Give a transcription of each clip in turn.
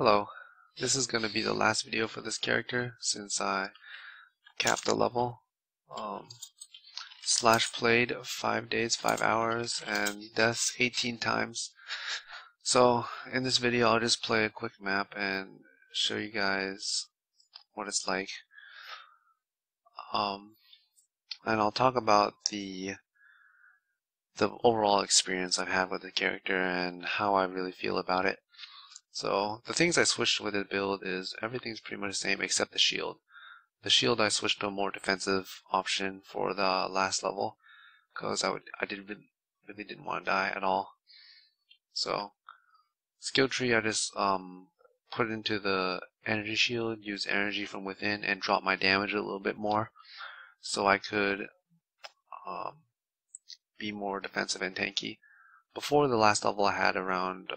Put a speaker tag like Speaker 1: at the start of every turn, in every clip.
Speaker 1: Hello, this is going to be the last video for this character since I capped the level. Slash played 5 days, 5 hours, and deaths 18 times. So in this video I'll just play a quick map and show you guys what it's like. And I'll talk about the overall experience I've had with the character and how I really feel about it. So the things I switched with the build is everything's pretty much the same except the shield. The shield I switched to a more defensive option for the last level because I really didn't want to die at all. So skill tree I just put into the energy shield, use energy from within, and drop my damage a little bit more so I could be more defensive and tanky. Before the last level I had around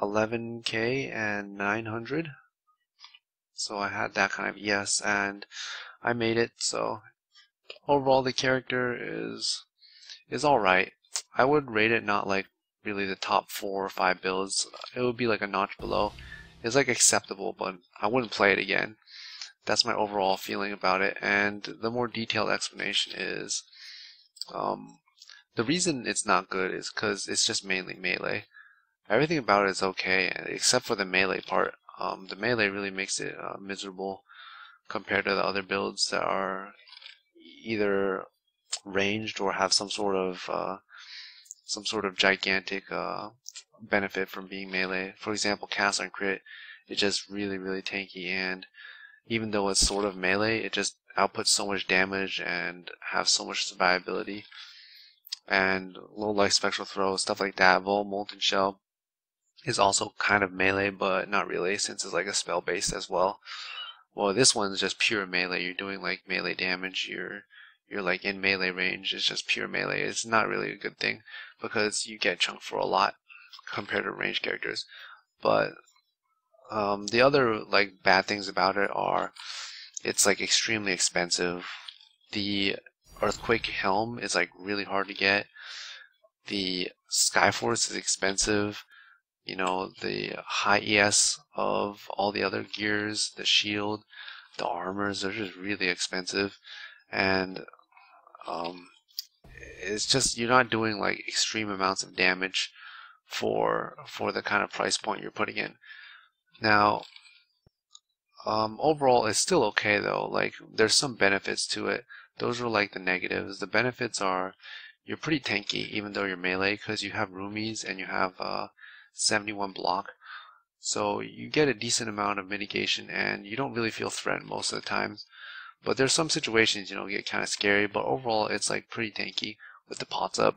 Speaker 1: 11k and 900. So I had that kind of ES and I made it. So overall the character is alright. I would rate it not like really the top 4 or 5 builds. It would be like a notch below. It's like acceptable, but I wouldn't play it again. That's my overall feeling about it. And the more detailed explanation is the reason it's not good is because it's just mainly melee. Everything about it is okay except for the melee part. The melee really makes it miserable compared to the other builds that are either ranged or have some sort of gigantic benefit from being melee. For example, cast on crit is just really tanky, and even though it's sort of melee, it just outputs so much damage and have so much survivability. And low life spectral throw, stuff like that. Vol molten shell is also kind of melee, but not really, since it's like a spell based as well. Well, this one's just pure melee. You're doing like melee damage. You're like in melee range. It's just pure melee. It's not really a good thing because you get chunked for a lot compared to ranged characters. But the other like bad things about it are it's like extremely expensive. The earthquake helm is like really hard to get. The Skyforce is expensive. You know, the high ES of all the other gears, the shield, the armors, they're just really expensive. And it's just, you're not doing like extreme amounts of damage for the kind of price point you're putting in. Now, overall, it's still okay though. Like, there's some benefits to it. Those are like the negatives. The benefits are you're pretty tanky even though you're melee because you have roomies and you have 71 block, so you get a decent amount of mitigation and you don't really feel threatened most of the time. But there's some situations, you know, get kind of scary, but overall it's like pretty tanky with the pots up.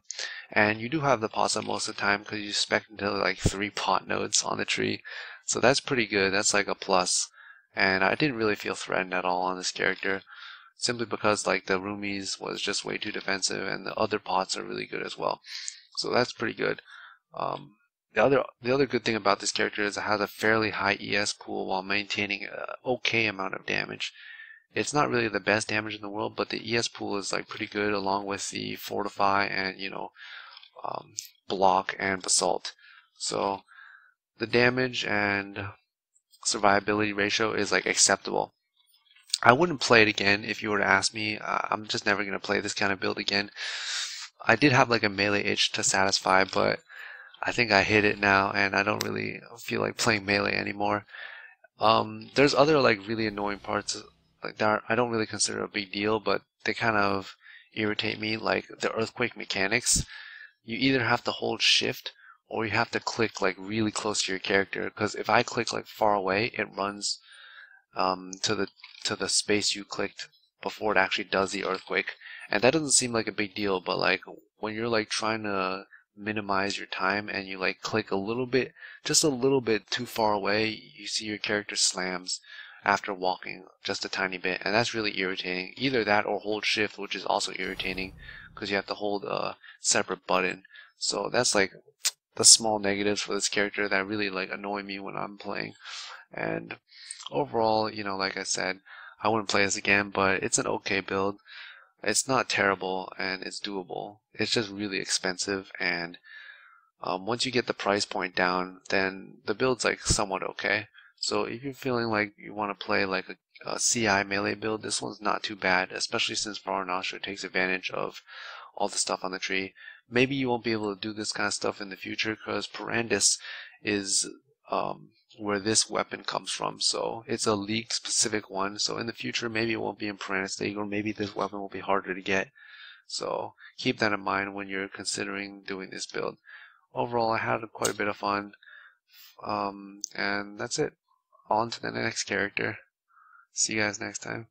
Speaker 1: And you do have the pots up most of the time because you spec into like 3 pot nodes on the tree, so that's pretty good. That's like a plus. And I didn't really feel threatened at all on this character, simply because like the roomies was just way too defensive and the other pots are really good as well, so that's pretty good. The other good thing about this character is it has a fairly high ES pool while maintaining an okay amount of damage. It's not really the best damage in the world, but the ES pool is like pretty good, along with the fortify and block and basalt. So the damage and survivability ratio is like acceptable. I wouldn't play it again if you were to ask me. I'm just never gonna play this kind of build again. I did have like a melee itch to satisfy, but I think I hit it now, and I don't really feel like playing melee anymore. There's other like really annoying parts like that I don't really consider a big deal, but they kind of irritate me, like the earthquake mechanics. You either have to hold shift or you have to click like really close to your character, because if I click like far away, it runs to the space you clicked before it actually does the earthquake. And that doesn't seem like a big deal, but like when you're like trying to minimize your time and you like click a little bit, just a little bit too far away, you see your character slams after walking just a tiny bit, and that's really irritating. Either that or hold shift, which is also irritating because you have to hold a separate button. So that's like the small negatives for this character that really like annoy me when I'm playing. And overall, you know, like I said, I wouldn't play this again, but it's an okay build. It's not terrible and it's doable. It's just really expensive, and Once you get the price point down, then the build's like somewhat okay. So if you're feeling like you want to play like a CI melee build, this one's not too bad, especially since varunastra takes advantage of all the stuff on the tree. Maybe you won't be able to do this kind of stuff in the future because Perandus is where this weapon comes from. So it's a league specific one. So in the future, maybe it won't be in Perandus League, or maybe this weapon will be harder to get. So keep that in mind when you're considering doing this build. Overall, I had quite a bit of fun. And that's it. On to the next character. See you guys next time.